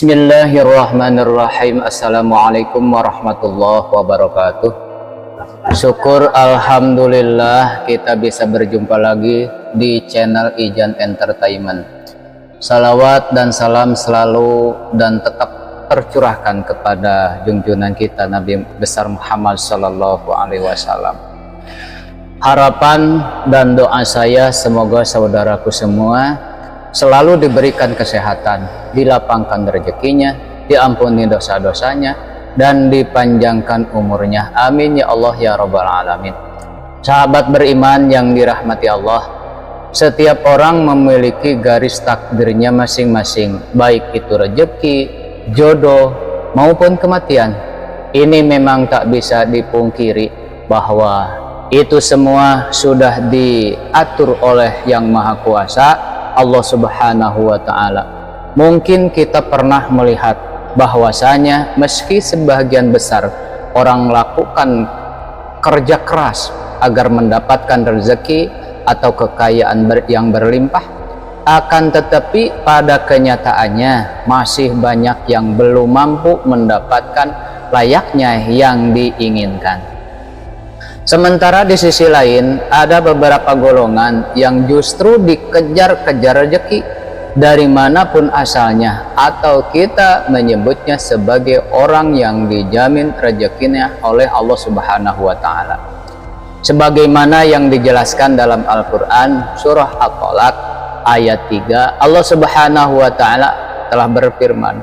Bismillahirrahmanirrahim. Assalamualaikum warahmatullahi wabarakatuh. Syukur alhamdulillah kita bisa berjumpa lagi di channel Ijan Entertainment. Salawat dan salam selalu dan tetap tercurahkan kepada junjungan kita Nabi besar Muhammad sallallahu alaihi wasallam. Harapan dan doa saya semoga saudaraku semua selalu diberikan kesehatan, dilapangkan rezekinya, diampuni dosa-dosanya, dan dipanjangkan umurnya. Amin ya Allah ya Rabbal Alamin. Sahabat beriman yang dirahmati Allah, setiap orang memiliki garis takdirnya masing-masing, baik itu rezeki, jodoh, maupun kematian. Ini memang tak bisa dipungkiri bahwa itu semua sudah diatur oleh Yang Maha Kuasa, Allah Subhanahu wa Ta'ala. Mungkin kita pernah melihat bahwasanya meski sebagian besar orang melakukan kerja keras agar mendapatkan rezeki atau kekayaan yang berlimpah, akan tetapi pada kenyataannya masih banyak yang belum mampu mendapatkan layaknya yang diinginkan. Sementara di sisi lain ada beberapa golongan yang justru dikejar-kejar rezeki dari manapun asalnya, atau kita menyebutnya sebagai orang yang dijamin rezekinya oleh Allah Subhanahu wa Ta'ala. Sebagaimana yang dijelaskan dalam Al-Quran surah At-Tolaq ayat 3, Allah Subhanahu wa Ta'ala telah berfirman,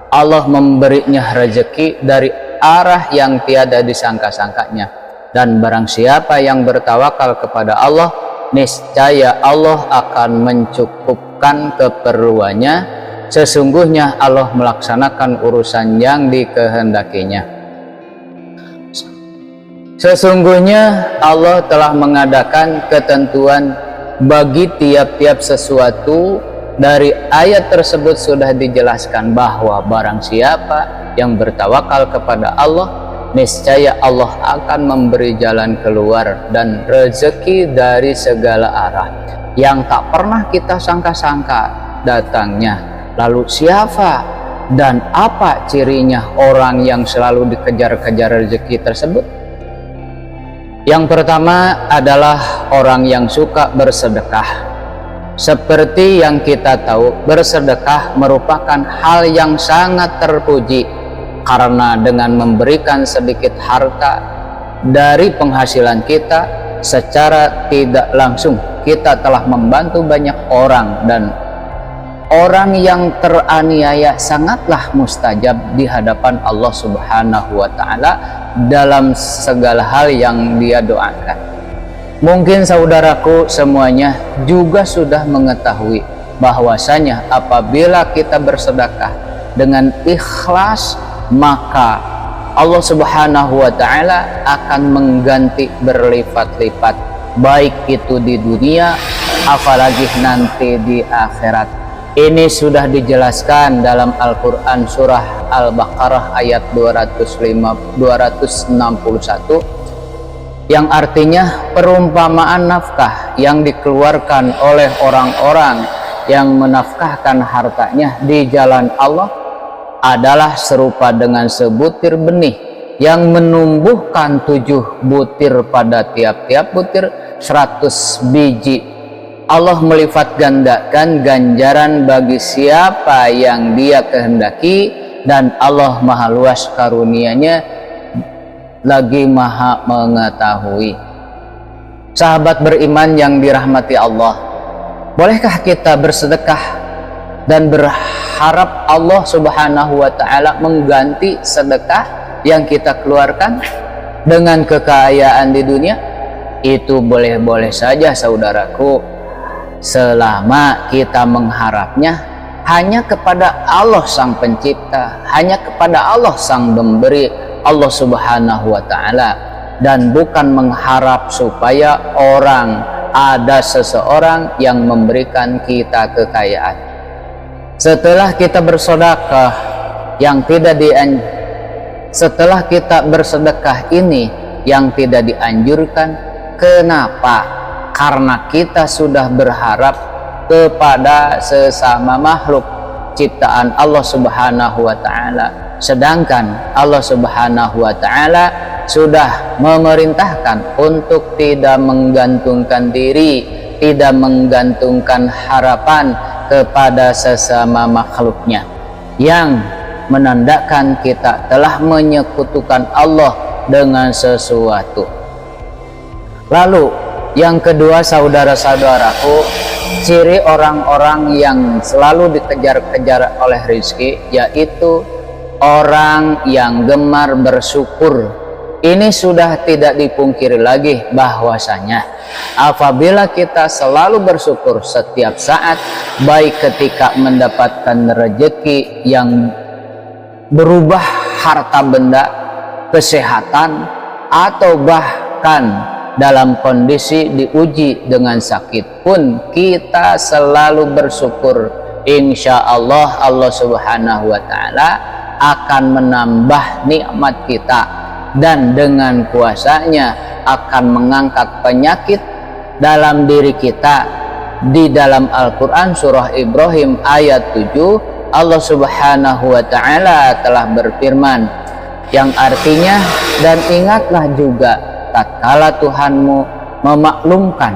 Allah memberinya rezeki dari arah yang tiada disangka-sangkanya. Dan barang siapa yang bertawakal kepada Allah, niscaya Allah akan mencukupkan keperluannya. Sesungguhnya Allah melaksanakan urusan yang dikehendakinya. Sesungguhnya Allah telah mengadakan ketentuan bagi tiap-tiap sesuatu. Dari ayat tersebut sudah dijelaskan bahwa barang siapa yang bertawakal kepada Allah, niscaya Allah akan memberi jalan keluar dan rezeki dari segala arah yang tak pernah kita sangka-sangka datangnya. Lalu siapa dan apa cirinya orang yang selalu dikejar-kejar rezeki tersebut? Yang pertama adalah orang yang suka bersedekah. Seperti yang kita tahu, bersedekah merupakan hal yang sangat terpuji, karena dengan memberikan sedikit harta dari penghasilan kita secara tidak langsung, kita telah membantu banyak orang, dan orang yang teraniaya sangatlah mustajab di hadapan Allah Subhanahu wa Ta'ala dalam segala hal yang dia doakan. Mungkin saudaraku semuanya juga sudah mengetahui bahwasanya apabila kita bersedekah dengan ikhlas, maka Allah Subhanahu wa Ta'ala akan mengganti berlipat-lipat, baik itu di dunia apalagi nanti di akhirat. Ini sudah dijelaskan dalam Al-Quran surah Al-Baqarah ayat 261, yang artinya perumpamaan nafkah yang dikeluarkan oleh orang-orang yang menafkahkan hartanya di jalan Allah adalah serupa dengan sebutir benih yang menumbuhkan 7 butir, pada tiap-tiap butir 100 biji. Allah melipat gandakan ganjaran bagi siapa yang dia kehendaki, dan Allah maha luas karunia-Nya lagi maha mengetahui. Sahabat beriman yang dirahmati Allah, bolehkah kita bersedekah dan berharap Allah Subhanahu wa Ta'ala mengganti sedekah yang kita keluarkan dengan kekayaan di dunia? Itu boleh-boleh saja saudaraku, selama kita mengharapnya hanya kepada Allah Sang Pencipta, hanya kepada Allah Sang Pemberi, Allah Subhanahu wa Ta'ala, dan bukan mengharap supaya ada seseorang yang memberikan kita kekayaan. Setelah kita bersedekah setelah kita bersedekah ini yang tidak dianjurkan, kenapa? Karena kita sudah berharap kepada sesama makhluk, ciptaan Allah Subhanahu wa taala, sedangkan Allah Subhanahu wa taala sudah memerintahkan untuk tidak menggantungkan diri, tidak menggantungkan harapan kepada sesama makhluknya, yang menandakan kita telah menyekutukan Allah dengan sesuatu. Lalu yang kedua, saudara-saudaraku, ciri orang-orang yang selalu dikejar-kejar oleh rizki, yaitu orang yang gemar bersyukur. Ini sudah tidak dipungkiri lagi bahwasanya apabila kita selalu bersyukur setiap saat, baik ketika mendapatkan rezeki yang berubah harta benda, kesehatan, atau bahkan dalam kondisi diuji dengan sakit pun, kita selalu bersyukur. Insya Allah, Allah Subhanahu wa taala akan menambah nikmat kita, dan dengan kuasanya akan mengangkat penyakit dalam diri kita. Di dalam Al-Quran surah Ibrahim ayat 7, Allah Subhanahu wa taala telah berfirman, yang artinya, dan ingatlah juga tatkala Tuhanmu memaklumkan,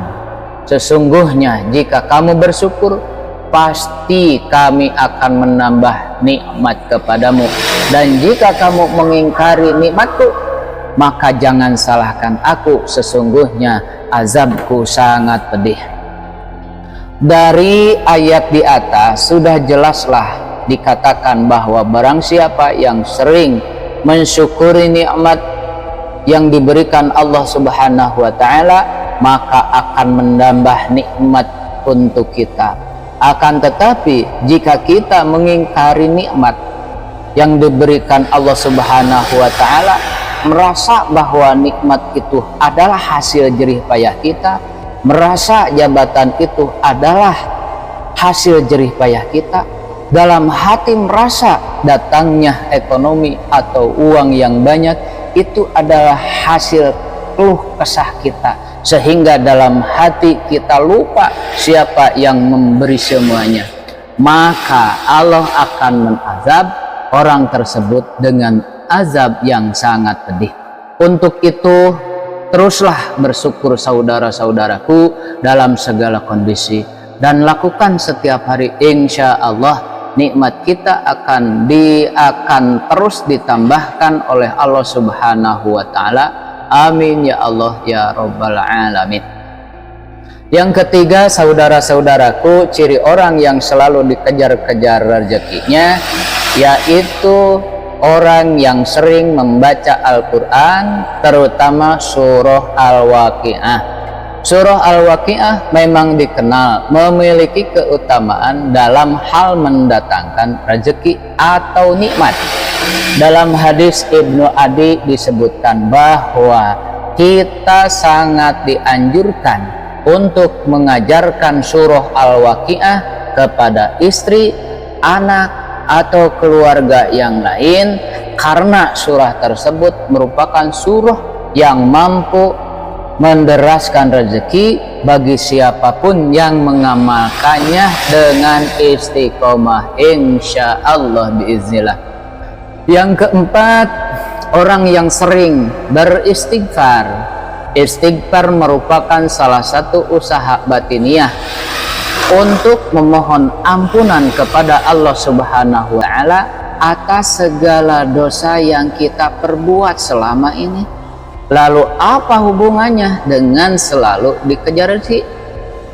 sesungguhnya jika kamu bersyukur, pasti kami akan menambah nikmat kepadamu, dan jika kamu mengingkari nikmatku, maka jangan salahkan aku, sesungguhnya azabku sangat pedih. Dari ayat di atas sudah jelaslah dikatakan bahwa barang siapa yang sering mensyukuri nikmat yang diberikan Allah Subhanahu wa taala, maka akan menambah nikmat untuk kita. Akan tetapi jika kita mengingkari nikmat yang diberikan Allah Subhanahu wa taala, merasa bahwa nikmat itu adalah hasil jerih payah kita, merasa jabatan itu adalah hasil jerih payah kita, dalam hati merasa datangnya ekonomi atau uang yang banyak itu adalah hasil keluh kesah kita, sehingga dalam hati kita lupa siapa yang memberi semuanya, maka Allah akan menazab orang tersebut dengan azab yang sangat pedih. Untuk itu, teruslah bersyukur saudara-saudaraku dalam segala kondisi, dan lakukan setiap hari. Insya Allah nikmat kita akan terus ditambahkan oleh Allah Subhanahu wa taala. Amin ya Allah ya rabbal alamin. Yang ketiga, saudara-saudaraku, ciri orang yang selalu dikejar-kejar rezekinya, yaitu orang yang sering membaca Al-Quran, terutama surah Al-Waqiah. Surah Al-Waqiah memang dikenal memiliki keutamaan dalam hal mendatangkan rezeki atau nikmat. Dalam hadis Ibnu Adi disebutkan bahwa kita sangat dianjurkan untuk mengajarkan surah Al-Waqiah kepada istri, anak, atau keluarga yang lain, karena surah tersebut merupakan surah yang mampu menderaskan rezeki bagi siapapun yang mengamalkannya dengan istiqomah, insya Allah biiznillah. Yang keempat, orang yang sering beristighfar. Istighfar merupakan salah satu usaha batiniah untuk memohon ampunan kepada Allah Subhanahu wa taala atas segala dosa yang kita perbuat selama ini. Lalu apa hubungannya dengan selalu dikejar rezeki?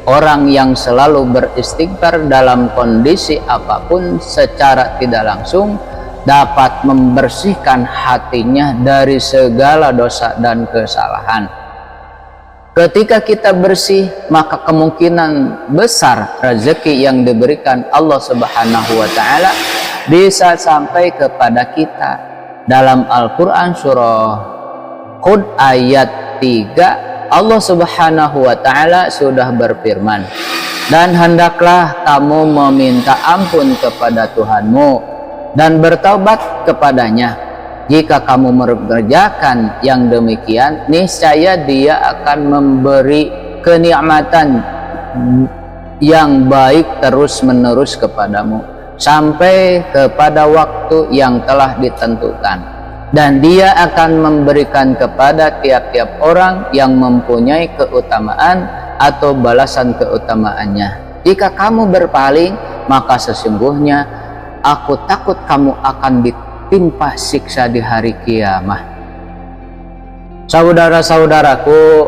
Orang yang selalu beristighfar dalam kondisi apapun secara tidak langsung dapat membersihkan hatinya dari segala dosa dan kesalahan. Ketika kita bersih, maka kemungkinan besar rezeki yang diberikan Allah Subhanahu wa taala bisa sampai kepada kita. Dalam Al-Quran surah Hud ayat 3, Allah Subhanahu wa taala sudah berfirman, dan hendaklah kamu meminta ampun kepada Tuhanmu dan bertaubat kepadanya. Jika kamu mengerjakan yang demikian, niscaya Dia akan memberi kenikmatan yang baik terus menerus kepadamu, sampai kepada waktu yang telah ditentukan, dan Dia akan memberikan kepada tiap-tiap orang yang mempunyai keutamaan atau balasan keutamaannya. Jika kamu berpaling, maka sesungguhnya aku takut kamu akan ditimpa siksa di hari kiamat. Saudara-saudaraku,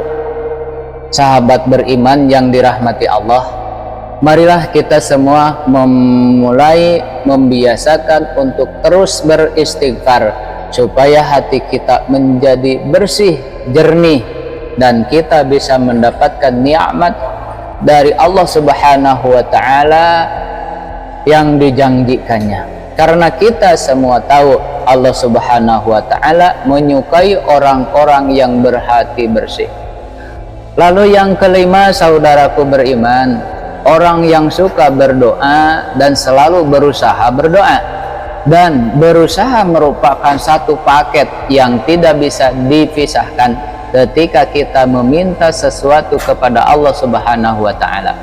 sahabat beriman yang dirahmati Allah, marilah kita semua memulai membiasakan untuk terus beristighfar supaya hati kita menjadi bersih, jernih, dan kita bisa mendapatkan nikmat dari Allah Subhanahu wa Ta'ala yang dijanjikannya. Karena kita semua tahu Allah Subhanahu wa Ta'ala menyukai orang-orang yang berhati bersih. Lalu yang kelima, saudaraku beriman, orang yang suka berdoa dan selalu berusaha berdoa. Dan berusaha merupakan satu paket yang tidak bisa dipisahkan ketika kita meminta sesuatu kepada Allah Subhanahu wa Ta'ala.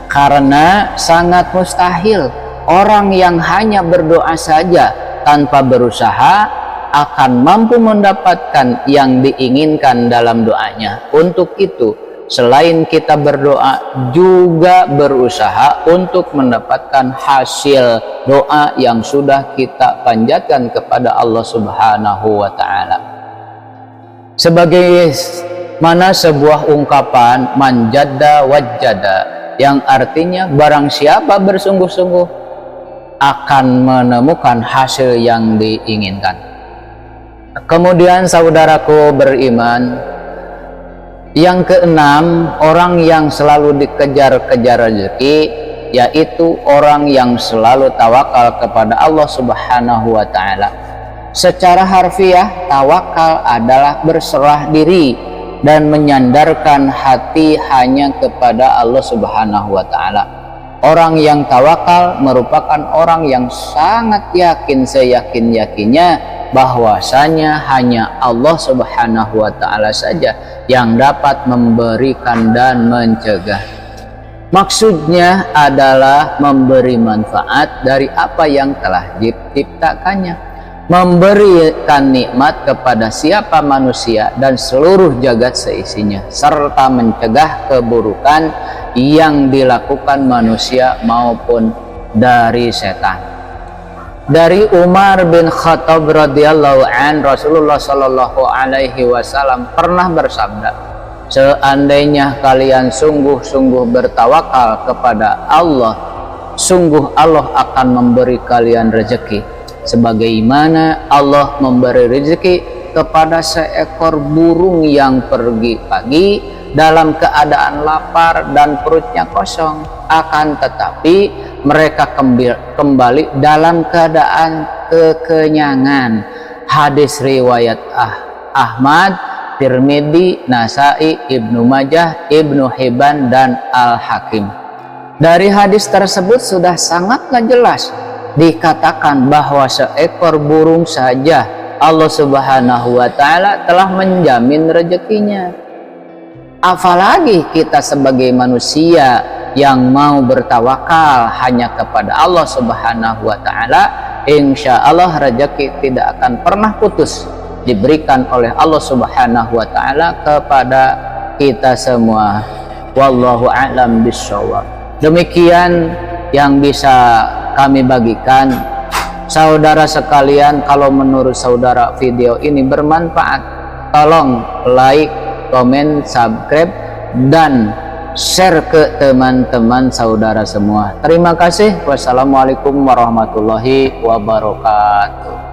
Karena sangat mustahil orang yang hanya berdoa saja tanpa berusaha akan mampu mendapatkan yang diinginkan dalam doanya. Untuk itu, selain kita berdoa, juga berusaha untuk mendapatkan hasil doa yang sudah kita panjatkan kepada Allah Subhanahu wa Ta'ala. Sebagai mana sebuah ungkapan manjada wajada, yang artinya barang siapa bersungguh-sungguh akan menemukan hasil yang diinginkan. Kemudian saudaraku beriman, yang keenam, orang yang selalu dikejar-kejar rezeki, yaitu orang yang selalu tawakal kepada Allah Subhanahu wa Ta'ala. Secara harfiah, tawakal adalah berserah diri dan menyandarkan hati hanya kepada Allah Subhanahu wa Ta'ala. Orang yang tawakal merupakan orang yang sangat yakin seyakin-yakinnya bahwasanya hanya Allah Subhanahu wa Ta'ala saja yang dapat memberikan dan mencegah. Maksudnya adalah memberi manfaat dari apa yang telah diciptakannya, memberikan nikmat kepada siapa manusia dan seluruh jagat seisinya, serta mencegah keburukan yang dilakukan manusia maupun dari setan. Dari Umar bin Khattab radhiyallahu an, Rasulullah sallallahu alaihi wasallam pernah bersabda, seandainya kalian sungguh-sungguh bertawakal kepada Allah, sungguh Allah akan memberi kalian rezeki sebagaimana Allah memberi rezeki kepada seekor burung yang pergi pagi dalam keadaan lapar dan perutnya kosong, akan tetapi mereka kembali dalam keadaan kekenyangan. Hadis riwayat Ahmad, Tirmidzi, Nasai, Ibnu Majah, Ibnu Hibban, dan Al-Hakim. Dari hadis tersebut sudah sangatlah jelas dikatakan bahwa seekor burung saja Allah Subhanahu wa Ta'ala telah menjamin rezekinya. Apalagi kita sebagai manusia yang mau bertawakal hanya kepada Allah Subhanahu wa Ta'ala, insya Allah rezeki tidak akan pernah putus diberikan oleh Allah Subhanahu wa Ta'ala kepada kita semua. Wallahu a'lam bishawab. Demikian yang bisa kami bagikan. Saudara sekalian, kalau menurut saudara video ini bermanfaat, tolong like, komen, subscribe, dan share ke teman-teman saudara semua. Terima kasih. Wassalamualaikum warahmatullahi wabarakatuh.